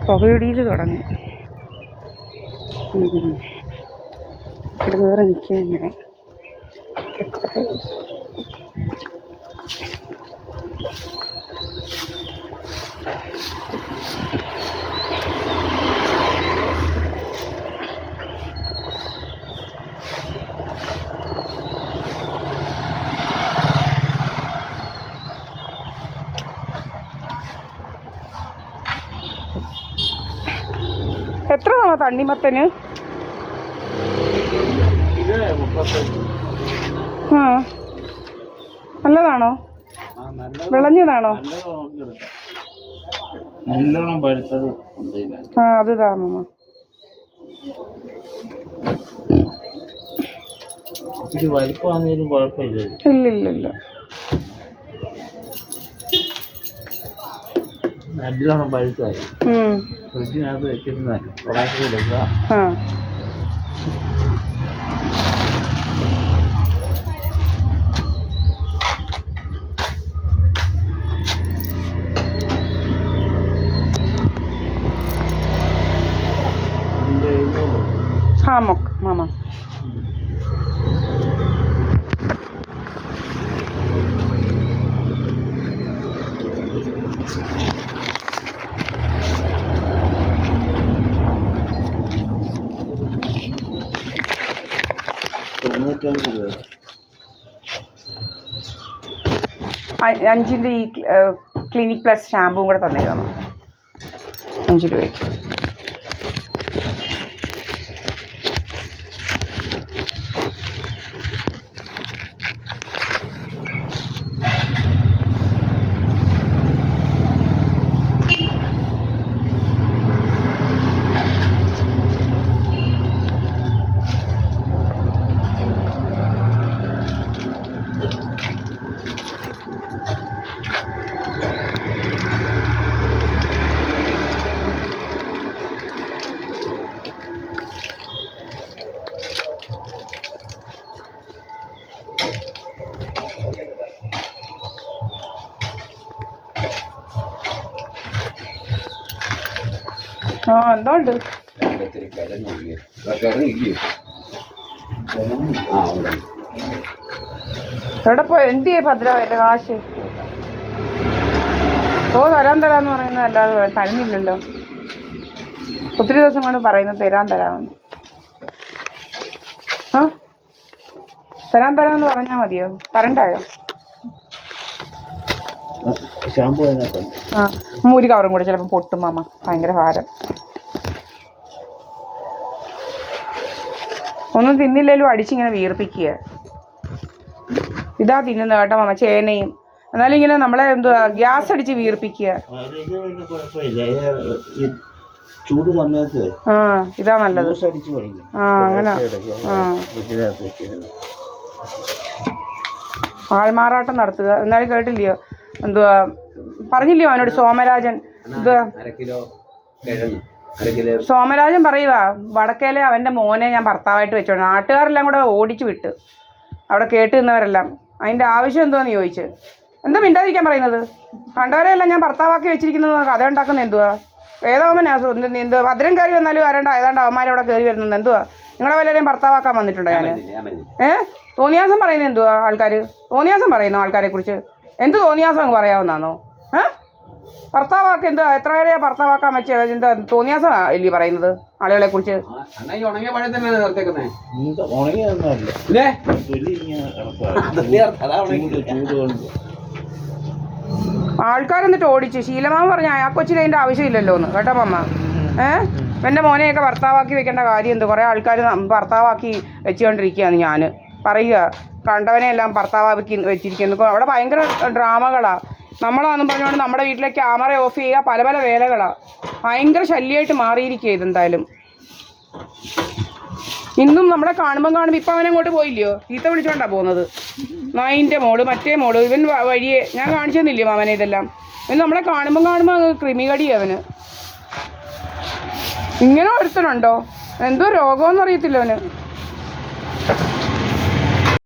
പുകയിടിയിൽ തുടങ്ങി. ഇവിടെ വേറെ നിൽക്കുക ഇങ്ങനെ. എത്ര നാളോ തണ്ണിമത്തന്? ആ, നല്ലതാണോ? വിളഞ്ഞതാണോ? ആ, അത് താമ ഇല്ലില്ല. നല്ലോണം പഴുത്തായി ഫ്രിഡ്ജിനകത്ത് വെച്ചിരുന്ന ഹാമോക്ക് മാമ. അഞ്ചിൻ്റെ ഈ ക്ലിനിക് പ്ലസ് ഷാമ്പുവും കൂടെ തന്നേക്കാണോ? 5 രൂപയ്ക്ക്. ആ, എന്താ ഉണ്ട്? എവിടെ പോയി? എന്ത് ചെയ്യേ ഭദ്ര? എൻ്റെ കാശ് തരാന്ന് പറയുന്നത് അല്ലാതെ തരുന്നില്ലല്ലോ. ഒത്തിരി ദിവസം കൊണ്ട് പറയുന്നത് തരാമെന്ന്. ആ, തരാമെന്ന് പറഞ്ഞാൽ മതിയോ? തരണ്ടായോ? ആ, ഒരു കവറും കൂടെ ചിലപ്പോൾ പൊട്ടും മാമ. ഭയങ്കര ഭാരം. ഒന്നും തിന്നില്ലേലും അടിച്ചിങ്ങനെ വീർപ്പിക്കുക. ഇതാ തിന്നുന്നത് കേട്ടോ മാമ, ചേനയും. എന്നാലും ഇങ്ങനെ നമ്മളെ എന്തുവാ ഗ്യാസ് അടിച്ച് വീർപ്പിക്കുക. ആ, ഇതാ നല്ലത്. ആ, അങ്ങനെ. ആ, ആൾമാറാട്ടം നടത്തുക. എന്നാലും കേട്ടില്ലയോ എന്തുവാ പറഞ്ഞില്ലയോ അവനോട് സോമരാജൻ? സോമരാജൻ പറയുക വടക്കേലെ അവൻ്റെ മോനെ ഞാൻ ഭർത്താവായിട്ട് വെച്ചോണ്ട് നാട്ടുകാരെല്ലാം കൂടെ ഓടിച്ചു വിട്ട് അവിടെ കേട്ട് നിന്നവരെല്ലാം. അതിൻ്റെ ആവശ്യം എന്തുവാന്ന് ചോദിച്ച്. എന്താ മിണ്ടാതിരിക്കാൻ പറയുന്നത്? കണ്ടവരെയെല്ലാം ഞാൻ ഭർത്താവാക്കി വെച്ചിരിക്കുന്നത് കഥ ഉണ്ടാക്കുന്നത് എന്തുവാ? ഏതോമനാ എന്ത് ഭദ്രം കയറി വന്നാലും ഏതാണ്ട് അവന്മാരവിടെ കയറി വരുന്നത് എന്തുവാ? നിങ്ങളെ വല്ലവരെയും ഭർത്താവാക്കാൻ വന്നിട്ടുണ്ടോ ഞാൻ? തോന്നിയാസം പറയുന്നത് എന്തുവാ ആൾക്കാർ? തോന്നിയാസം പറയുന്നു ആൾക്കാരെ കുറിച്ച്. എന്ത് തോന്നിയാസം അങ്ങ് പറയാവുന്നാണോ? ഭർത്താവാക്കി എന്താ എത്ര പേരെയാ ഭർത്താവാക്കാൻ വെച്ച എന്താ തോന്നിയാസം അല്ലേ പറയുന്നത് ആളുകളെ കുറിച്ച്? ആൾക്കാരെന്നിട്ട് ഓടിച്ച് ശീലമാൻ പറഞ്ഞ ആ കൊച്ചിന് അതിൻ്റെ ആവശ്യമില്ലല്ലോ എന്ന് കേട്ടോ മമ്മ. എൻ്റെ മോനെയൊക്കെ ഭർത്താവാക്കി വെക്കേണ്ട കാര്യം എന്ത്? കുറേ ആൾക്കാർ ഭർത്താവാക്കി വെച്ചുകൊണ്ടിരിക്കുകയാണ്. ഞാൻ പറയുക കണ്ടവനെയെല്ലാം ഭർത്താവാക്കി വെച്ചിരിക്കുന്നു. അവിടെ ഭയങ്കര ഡ്രാമകളാണ്. നമ്മളാണെന്ന് പറഞ്ഞുകൊണ്ട് നമ്മുടെ വീട്ടിലെ ക്യാമറ ഓഫ് ചെയ്യുക, പല പല വേലകളാണ്. ഭയങ്കര ശല്യമായിട്ട് മാറിയിരിക്കുക ഇതെന്തായാലും. ഇന്നും നമ്മളെ കാണുമ്പോൾ ഇപ്പം അവനങ്ങോട്ട് പോയില്ലയോ? ചീത്ത വിളിച്ചോണ്ടാ പോകുന്നത്. നായിൻ്റെ മോള് മറ്റേ മോള് ഇവൻ വഴിയെ ഞാൻ കാണിച്ചു തന്നില്ലയോ അവനെ ഇതെല്ലാം? ഇവൻ നമ്മളെ കാണുമ്പോൾ ക്രിമികടി അവന്. ഇങ്ങനെ ഒരുത്തനുണ്ടോ? എന്തോ രോഗമെന്ന് അറിയത്തില്ല അവന്.